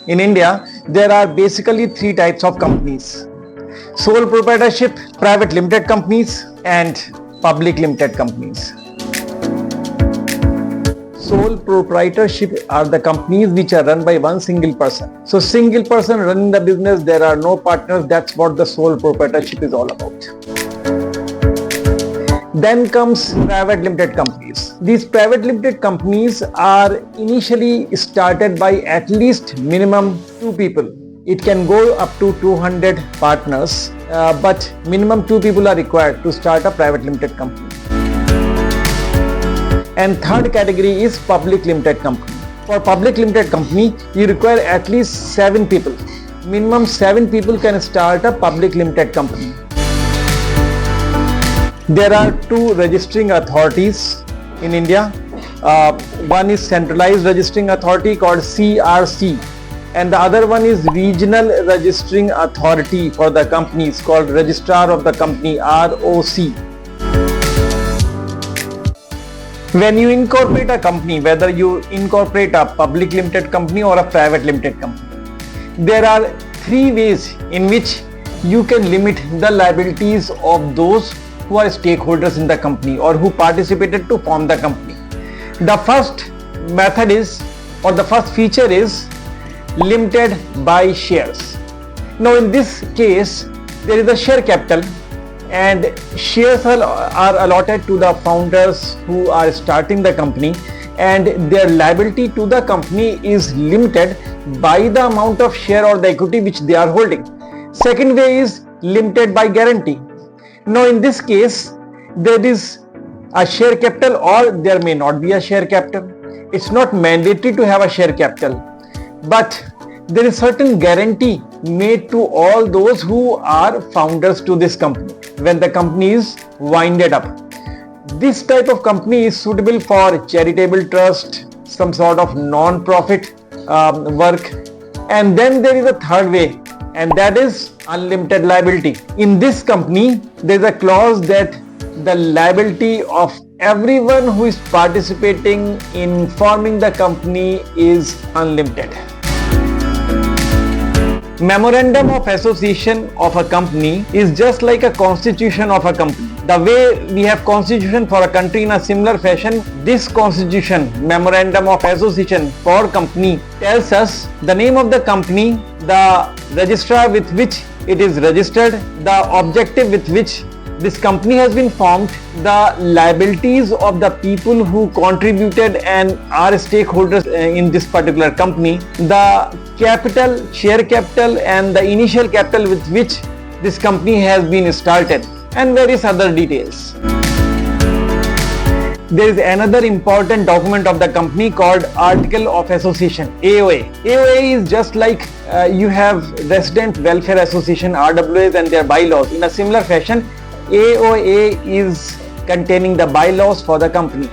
In India, there are basically three types of companies: sole proprietorship, private limited companies, and public limited companies. Sole proprietorship are the companies which are run by one single person. So single person running the business, there are no partners. That's what the sole proprietorship is all about. Then comes private limited companies. These private limited companies are initially started by at least minimum 2 people. It can go up to 200 partners, but minimum 2 people are required to start a private limited company. And third category is public limited company. For public limited company, you require at least 7 people. Minimum 7 people can start a public limited company. There are 2 registering authorities in India. One is centralized registering authority called CRC, and the other one is regional registering authority for the companies called registrar of the company, ROC. When you incorporate a company, whether you incorporate a public limited company or a private limited company, there are 3 ways in which you can limit the liabilities of those who are stakeholders in the company or who participated to form the company. The first method is, or the first feature is, limited by shares. Now in this case, there is a share capital, and shares are allotted to the founders who are starting the company, and their liability to the company is limited by the amount of share or the equity which they are holding. Second way is limited by guarantee. Now in this case, there is a share capital or there may not be a share capital. It's not mandatory to have a share capital, but there is certain guarantee made to all those who are founders to this company when the company is winded up. This type of company is suitable for charitable trust, some sort of non-profit work. And then there is a third way, and that is unlimited liability. In this company, there is a clause that the liability of everyone who is participating in forming the company is unlimited. Memorandum of association of a company is just like a constitution of a company. The way we have constitution for a country, in a similar fashion, this constitution, memorandum of association for company, tells us the name of the company, the registrar with which it is registered, the objective with which this company has been formed, the liabilities of the people who contributed and are stakeholders in this particular company, the capital, share capital, and the initial capital with which this company has been started, and various other details. There is another important document of the company called Article of Association, AOA. AOA is just like you have Resident Welfare Association, RWAs, and their bylaws. In a similar fashion, AOA is containing the bylaws for the company.